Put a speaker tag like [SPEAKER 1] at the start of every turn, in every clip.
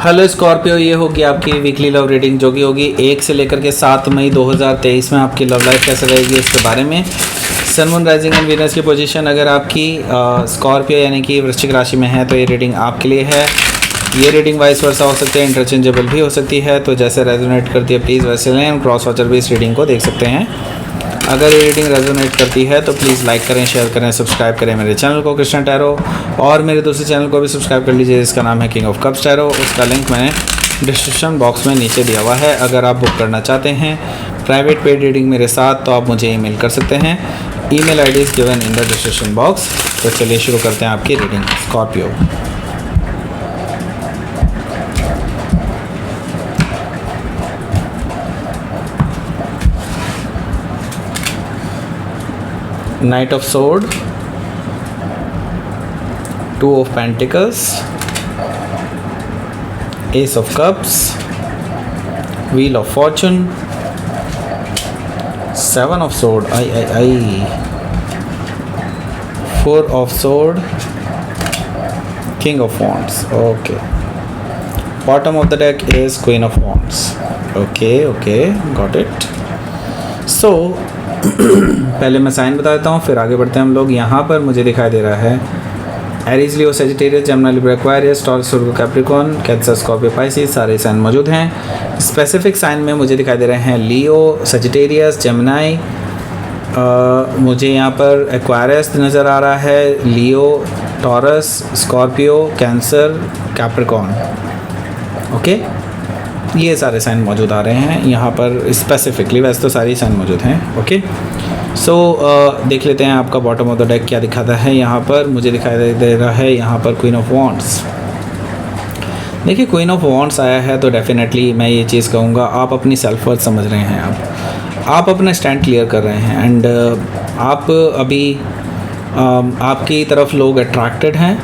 [SPEAKER 1] Hello Scorpio, ये होगी आपकी वीकली लव रीडिंग जो कि होगी 1 से लेकर के 7 मई 2023 में आपकी लव लाइफ कैसे रहेगी इसके बारे में। Sun moon rising and Venus की पोजीशन अगर आपकी स्कॉर्पियो यानी कि वृश्चिक राशि में है तो ये रीडिंग आपके लिए है। ये रीडिंग वाइस वर्सा हो सकती है, इंटरचेंजेबल भी हो सकती है, तो जैसे रेजोनेट करती है प्लीज़ वैसे लें। क्रॉस वॉचर भी इस रीडिंग को देख सकते हैं। अगर ये रीडिंग रेजोनेट करती है तो प्लीज़ लाइक करें, शेयर करें, सब्सक्राइब करें मेरे चैनल को कृष्णा टैरो, और मेरे दूसरे चैनल को भी सब्सक्राइब कर लीजिए जिसका नाम है किंग ऑफ कप्स टैरो। उसका लिंक मैंने डिस्क्रिप्शन बॉक्स में नीचे दिया हुआ है। अगर आप बुक करना चाहते हैं प्राइवेट पेड रीडिंग मेरे साथ तो आप मुझे ईमेल कर सकते हैं। Email ID is given in the description box. तो चलिए शुरू करते हैं आपकी reading. Scorpio, Knight of Swords, Two of Pentacles, Ace of Cups, Wheel of Fortune, Seven of Swords, Four of Swords, King of Wands. Okay. Bottom of the deck is Queen of Wands. Okay, got it. So पहले मैं sign बता देता हूँ फिर आगे बढ़ते हैं हम लोग। यहाँ पर मुझे दिखाई दे रहा है Aries, Leo, Sagittarius, Gemini, Libra, Aquarius, Taurus, Virgo, Capricorn, Cancer, Scorpio, Pisces, सारे साइन मौजूद हैं। स्पेसिफिक साइन में मुझे दिखाई दे रहे हैं लियो, सेजिटेरियस, जेमिनी, मुझे यहाँ पर एक्वेरियस नज़र आ रहा है, Leo, Taurus, Scorpio, Cancer, Capricorn. Okay, ये सारे साइन मौजूद आ रहे हैं यहाँ पर स्पेसिफिकली, वैसे तो सारी साइन मौजूद हैं। ओके, सो देख लेते हैं आपका बॉटम ऑफ द डेक क्या दिखाता है। यहाँ पर मुझे दिखाई दे रहा है यहाँ पर क्वीन ऑफ वॉन्ड्स। देखिए, क्वीन ऑफ वॉन्ड्स आया है तो डेफिनेटली मैं ये चीज़ कहूँगा आप अपनी सेल्फ वर्थ समझ रहे हैं, आप अपना स्टैंड क्लियर कर रहे हैं एंड आप अभी आपकी तरफ लोग अट्रैक्टेड हैं,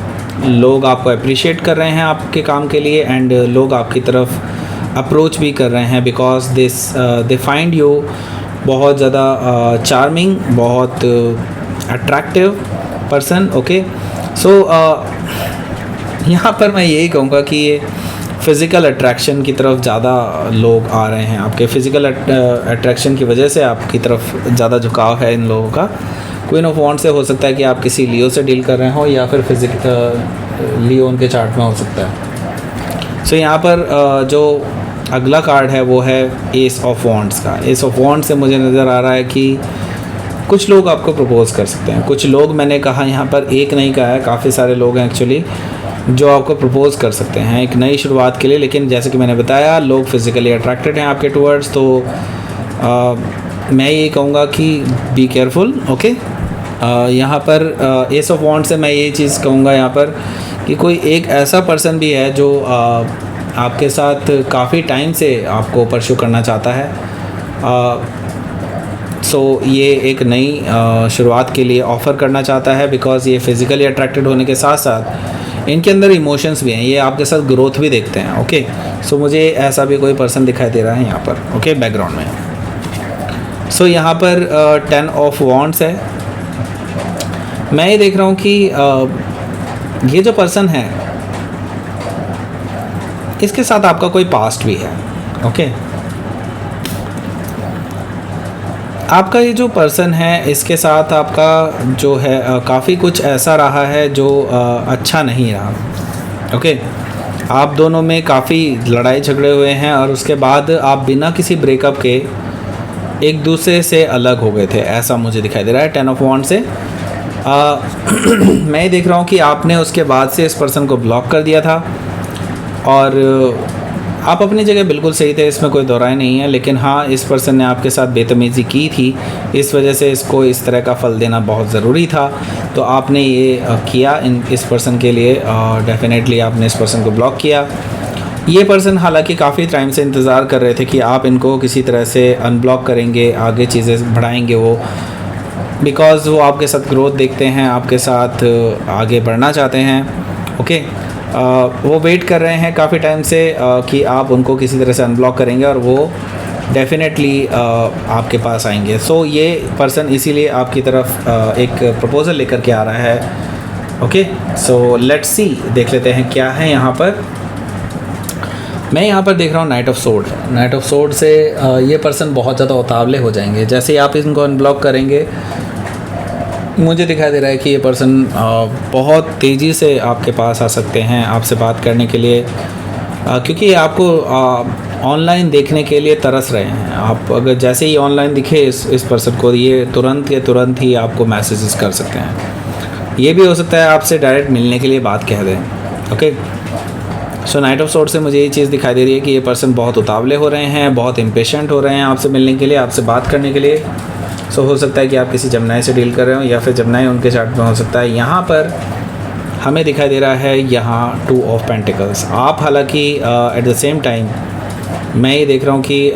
[SPEAKER 1] लोग आपको अप्रिशिएट कर रहे हैं आपके काम के लिए एंड लोग आपकी तरफ अप्रोच भी कर रहे हैं बिकॉज दे फाइंड यू बहुत ज़्यादा चार्मिंग, बहुत अट्रैक्टिव पर्सन। ओके, सो यहाँ पर मैं यही कहूँगा कि ये फ़िज़िकल अट्रैक्शन की तरफ ज़्यादा लोग आ रहे हैं। आपके फ़िज़िकल अट्रैक्शन की वजह से आपकी तरफ ज़्यादा झुकाव है इन लोगों का। क्वीन ऑफ वॉन्ड से हो सकता है कि आप किसी लियो से डील कर रहे हो या फिर लियो उनके चार्ट में हो सकता है। सो यहाँ पर जो अगला कार्ड है वो है एस ऑफ वॉन्ड्स का। एस ऑफ वॉन्ड से मुझे नज़र आ रहा है कि कुछ लोग आपको प्रपोज कर सकते हैं। कुछ लोग, मैंने कहा यहाँ पर एक नहीं कहा है, काफ़ी सारे लोग हैं एक्चुअली जो आपको प्रपोज कर सकते हैं एक नई शुरुआत के लिए। लेकिन जैसे कि मैंने बताया लोग फिज़िकली अट्रैक्टेड हैं आपके टूवर्ड्स, तो मैं ये कहूँगा कि बी केयरफुल। ओके, यहाँ पर एस ऑफ वॉन्ड से मैं ये चीज़ कहूँगा यहाँ पर कि कोई एक ऐसा पर्सन भी है जो आपके साथ काफ़ी टाइम से आपको परस्यू करना चाहता है। सो ये एक नई शुरुआत के लिए ऑफ़र करना चाहता है बिकॉज़ ये फिज़िकली अट्रैक्टेड होने के साथ साथ इनके अंदर इमोशंस भी हैं, ये आपके साथ ग्रोथ भी देखते हैं। ओके, सो मुझे ऐसा भी कोई पर्सन दिखाई दे रहा है यहाँ पर। ओके, बैकग्राउंड में। सो यहाँ पर 10 ऑफ वॉन्ड्स है। मैं ये देख रहा हूँ कि ये जो पर्सन है इसके साथ आपका कोई पास्ट भी है। ओके, आपका ये जो पर्सन है इसके साथ आपका जो है काफ़ी कुछ ऐसा रहा है जो अच्छा नहीं रहा। ओके, आप दोनों में काफ़ी लड़ाई झगड़े हुए हैं और उसके बाद आप बिना किसी ब्रेकअप के एक दूसरे से अलग हो गए थे, ऐसा मुझे दिखाई दे रहा है 10 ऑफ वॉन्ड से। मैं ये देख रहा हूँ कि आपने उसके बाद से इस पर्सन को ब्लॉक कर दिया था और आप अपनी जगह बिल्कुल सही थे, इसमें कोई दो राय नहीं है। लेकिन हाँ, इस पर्सन ने आपके साथ बेतमीज़ी की थी, इस वजह से इसको इस तरह का फल देना बहुत ज़रूरी था, तो आपने ये किया इस पर्सन के लिए। डेफिनेटली आपने इस पर्सन को ब्लॉक किया। ये पर्सन हालांकि काफ़ी टाइम से इंतज़ार कर रहे थे कि आप इनको किसी तरह से अनब्लॉक करेंगे, आगे चीज़ें बढ़ाएंगे वो, बिकॉज़ वो आपके साथ ग्रोथ देखते हैं, आपके साथ आगे बढ़ना चाहते हैं। ओके, वो वेट कर रहे हैं काफ़ी टाइम से कि आप उनको किसी तरह से अनब्लॉक करेंगे और वो डेफिनेटली आपके पास आएंगे। सो ये पर्सन इसीलिए आपकी तरफ एक प्रपोज़ल लेकर के आ रहा है। ओके, सो लेट्स सी, देख लेते हैं क्या है यहाँ पर। मैं यहाँ पर देख रहा हूँ night of sword. Night of sword से ये पर्सन बहुत ज़्यादा उतावले हो जाएंगे। जैसे ही आप इनको अनब्लॉक करेंगे, मुझे दिखाई दे रहा है कि ये पर्सन बहुत तेज़ी से आपके पास आ सकते हैं आपसे बात करने के लिए, क्योंकि आपको ऑनलाइन देखने के लिए तरस रहे हैं। आप अगर जैसे ही ऑनलाइन दिखे इस पर्सन को, ये तुरंत ही आपको मैसेजेस कर सकते हैं। ये भी हो सकता है आपसे डायरेक्ट मिलने के लिए बात कह दें। Okay, so night of sword से मुझे ये चीज़ दिखाई दे रही है कि ये पर्सन बहुत उतावले हो रहे हैं, बहुत इम्पेशेंट हो रहे हैं आपसे मिलने के लिए, आपसे बात करने के लिए। सो हो सकता है कि आप किसी जमनाई से डील कर रहे हो, या फिर जमनाई उनके चार्ट में हो सकता है। यहाँ पर हमें दिखाई दे रहा है यहाँ 2 ऑफ पेंटिकल्स। आप हालांकि एट द सेम टाइम मैं ये देख रहा हूँ कि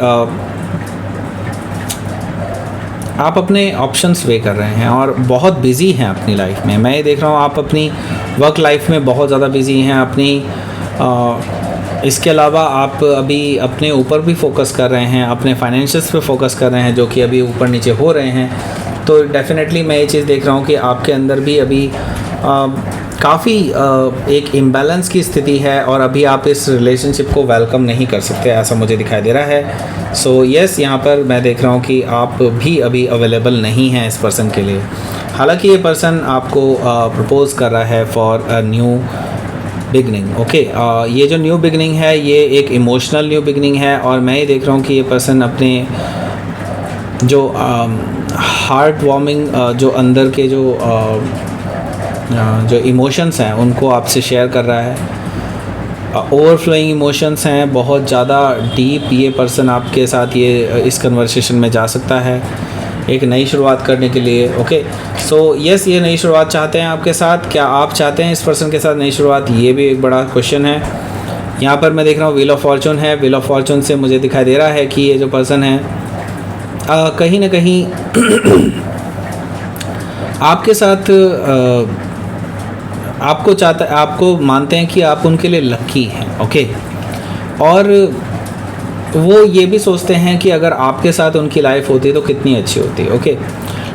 [SPEAKER 1] आप अपने ऑप्शंस वे कर रहे हैं और बहुत बिज़ी हैं अपनी लाइफ में। मैं ये देख रहा हूँ आप अपनी वर्क लाइफ में बहुत ज़्यादा बिज़ी हैं अपनी। इसके अलावा आप अभी अपने ऊपर भी फोकस कर रहे हैं, अपने फाइनेंशियल्स पे फोकस कर रहे हैं, जो कि अभी ऊपर नीचे हो रहे हैं। तो डेफिनेटली मैं ये चीज़ देख रहा हूँ कि आपके अंदर भी अभी काफ़ी एक इम्बैलेंस की स्थिति है और अभी आप इस रिलेशनशिप को वेलकम नहीं कर सकते, ऐसा मुझे दिखाई दे रहा है। सो यस, यहाँ पर मैं देख रहा हूँ कि आप भी अभी अवेलेबल नहीं हैं इस पर्सन के लिए। हालांकि ये पर्सन आपको प्रपोज़ कर रहा है for a new beginning. Okay, ये जो न्यू बिगनिंग है ये एक इमोशनल न्यू बिगनिंग है, और मैं ये देख रहा हूँ कि ये पर्सन अपने जो हार्ट वार्मिंग जो अंदर के जो इमोशंस हैं उनको आपसे शेयर कर रहा है। ओवरफ्लोइंग इमोशंस हैं, बहुत ज़्यादा डीप। ये पर्सन आपके साथ ये इस कन्वर्सेशन में जा सकता है एक नई शुरुआत करने के लिए। ओके, सो यस, ये नई शुरुआत चाहते हैं आपके साथ। क्या आप चाहते हैं इस पर्सन के साथ नई शुरुआत, ये भी एक बड़ा क्वेश्चन है। यहाँ पर मैं देख रहा हूँ व्हील ऑफ फॉर्चून है। व्हील ऑफ फॉर्चून से मुझे दिखाई दे रहा है कि ये जो पर्सन है कहीं ना कहीं आपके साथ आपको मानते हैं कि आप उनके लिए लकी हैं। ओके, और वो ये भी सोचते हैं कि अगर आपके साथ उनकी लाइफ होती तो कितनी अच्छी होती। ओके,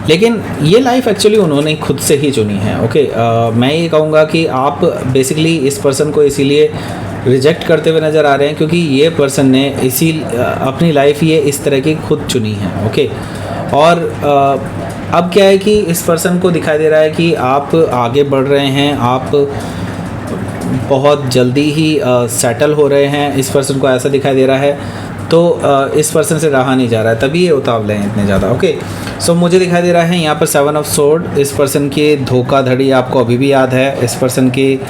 [SPEAKER 1] लेकिन ये लाइफ एक्चुअली उन्होंने खुद से ही चुनी है। ओके, मैं ये कहूँगा कि आप बेसिकली इस पर्सन को इसीलिए रिजेक्ट करते हुए नज़र आ रहे हैं क्योंकि ये पर्सन ने अपनी लाइफ ये इस तरह की खुद चुनी है। ओके, और अब क्या है कि इस पर्सन को दिखाई दे रहा है कि आप आगे बढ़ रहे हैं, आप बहुत जल्दी ही सेटल हो रहे हैं। इस पर्सन को ऐसा दिखाई दे रहा है, तो इस पर्सन से रहा नहीं जा रहा है, तभी ये उतावले हैं इतने ज़्यादा। ओके, सो मुझे दिखाई दे रहा है यहाँ पर 7 ऑफ सोर्ड। इस पर्सन की धोखाधड़ी आपको अभी भी याद है। इस पर्सन की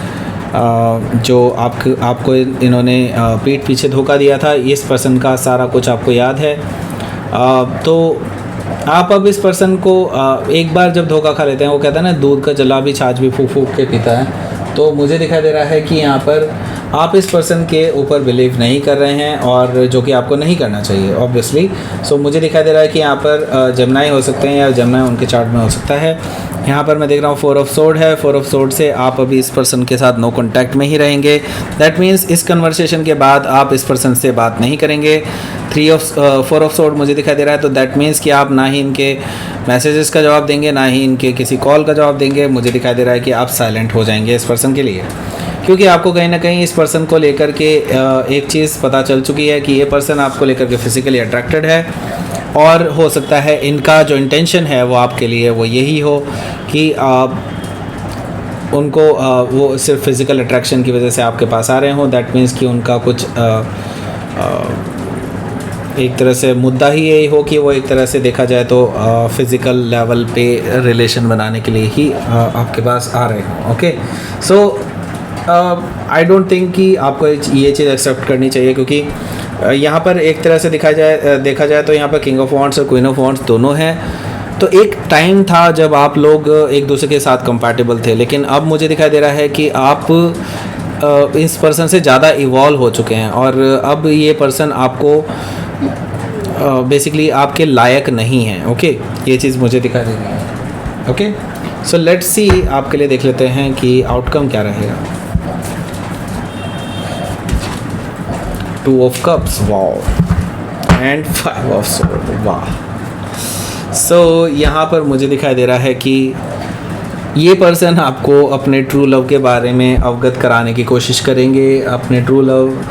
[SPEAKER 1] जो आपको इन्होंने पीठ पीछे धोखा दिया था, इस पर्सन का सारा कुछ आपको याद है। तो आप अब इस पर्सन को एक बार जब धोखा खा लेते हैं, वो कहता है ना दूध का जला भी छाछ भी फूक फूक के पीता है। तो मुझे दिखाई दे रहा है कि यहाँ पर आप इस पर्सन के ऊपर बिलीव नहीं कर रहे हैं, और जो कि आपको नहीं करना चाहिए ऑब्वियसली। सो मुझे दिखाई दे रहा है कि यहाँ पर जमनाई हो सकते हैं या जमनाई उनके चार्ट में हो सकता है। यहाँ पर मैं देख रहा हूँ 4 ऑफ सोर्ड है। 4 ऑफ सोर्ड से आप अभी इस पर्सन के साथ नो कॉन्टैक्ट में ही रहेंगे। दैट मीन्स इस कन्वर्सेशन के बाद आप इस पर्सन से बात नहीं करेंगे। 4 ऑफ सोर्ड मुझे दिखाई दे रहा है, तो दैट मीन्स कि आप ना ही इनके मैसेजेस का जवाब देंगे, ना ही इनके किसी कॉल का जवाब देंगे। मुझे दिखाई दे रहा है कि आप साइलेंट हो जाएंगे इस पर्सन के लिए, क्योंकि आपको कहीं ना कहीं इस पर्सन को लेकर के एक चीज़ पता चल चुकी है कि ये पर्सन आपको लेकर के फिज़िकली अट्रैक्टेड है, और हो सकता है इनका जो इंटेंशन है वो आपके लिए वो यही हो कि आप उनको वो सिर्फ फिज़िकल अट्रैक्शन की वजह से आपके पास आ रहे हों। दैट मीन्स कि उनका कुछ एक तरह से मुद्दा ही यही हो कि वो एक तरह से देखा जाए तो फिज़िकल लेवल पे रिलेशन बनाने के लिए ही आपके पास आ रहे हों। Okay, so I don't think कि आपको ये चीज़ एक्सेप्ट करनी चाहिए, क्योंकि यहाँ पर एक तरह से देखा जाए तो यहाँ पर किंग ऑफ वॉन्ड्स और क्वीन ऑफ वॉन्ड्स दोनों हैं। तो एक टाइम था जब आप लोग एक दूसरे के साथ कंपैटिबल थे, लेकिन अब मुझे दिखाई दे रहा है कि आप इस पर्सन से ज़्यादा इवॉल्व हो चुके हैं, और अब ये पर्सन आपको बेसिकली आपके लायक नहीं है। ओके, ये चीज़ मुझे दिखाई दे रही है। ओके, सो लेट्स सी, आपके लिए देख लेते हैं कि आउटकम क्या रहेगा। 2 ऑफ कप्स, वाह, एंड 5 ऑफ सोर्ड, वाह। सो यहाँ पर मुझे दिखाई दे रहा है कि ये पर्सन आपको अपने ट्रू लव के बारे में अवगत कराने की कोशिश करेंगे, अपने ट्रू लव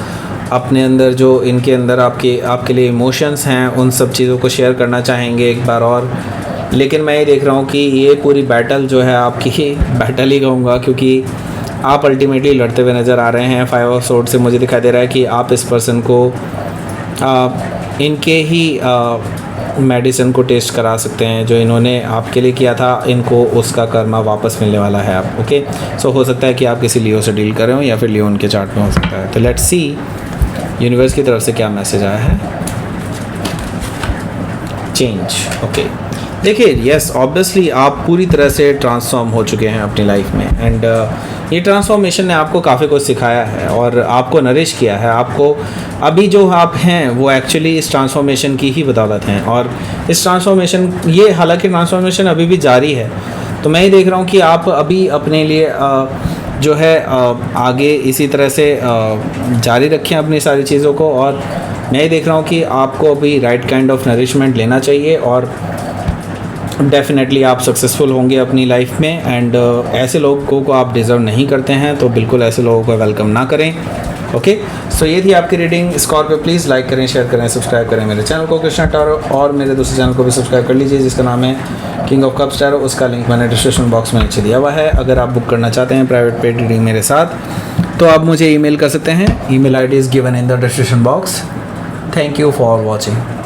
[SPEAKER 1] अपने अंदर जो इनके अंदर आपके लिए इमोशंस हैं उन सब चीज़ों को शेयर करना चाहेंगे एक बार और। लेकिन मैं ये देख रहा हूँ कि ये पूरी बैटल जो है आपकी बैटल ही कहूँगा, क्योंकि आप अल्टीमेटली लड़ते हुए नज़र आ रहे हैं। 5 ऑफ सोर्ड से मुझे दिखाई दे रहा है कि आप इस पर्सन को इनके ही मेडिसिन को टेस्ट करा सकते हैं जो इन्होंने आपके लिए किया था। इनको उसका कर्मा वापस मिलने वाला है आप। ओके, सो हो सकता है कि आप किसी लियो से डील कर रहे हो या फिर लियो उनके चार्ट में हो सकता है। तो लेट्स सी यूनिवर्स की तरफ से क्या मैसेज आया है। चेंज। ओके, देखिए यस ऑब्वियसली आप पूरी तरह से ट्रांसफॉर्म हो चुके हैं अपनी लाइफ में। एंड ये ट्रांसफॉर्मेशन ने आपको काफ़ी कुछ सिखाया है और आपको नरिश किया है। आपको अभी जो आप हैं वो एक्चुअली इस ट्रांसफॉर्मेशन की ही बदौलत हैं। और इस ट्रांसफॉर्मेशन ये हालांकि ट्रांसफॉर्मेशन अभी भी जारी है। तो मैं ये देख रहा हूँ कि आप अभी अपने लिए जो है आगे इसी तरह से जारी रखें अपनी सारी चीज़ों को। और मैं ये देख रहा हूँ कि आपको अभी राइट काइंड ऑफ नरिशमेंट लेना चाहिए और डेफिनेटली आप सक्सेसफुल होंगे अपनी लाइफ में। एंड ऐसे लोगों को आप डिज़र्व नहीं करते हैं, तो बिल्कुल ऐसे लोगों को वेलकम ना करें। ओके, सो ये थी आपकी रीडिंग। स्कॉर्पियो प्लीज़ लाइक करें, शेयर करें, सब्सक्राइब करें मेरे चैनल को कृष्णा टैरो, और मेरे दूसरे चैनल को भी सब्सक्राइब कर लीजिए जिसका नाम है किंग ऑफ कप्स टैरो। उसका लिंक मैंने डिस्क्रिप्शन बॉक्स में नीचे दिया हुआ है। अगर आप बुक करना चाहते हैं प्राइवेट पेड रीडिंग मेरे साथ तो आप मुझे ईमेल कर सकते हैं। Email ID is given in the description box. Thank you for watching.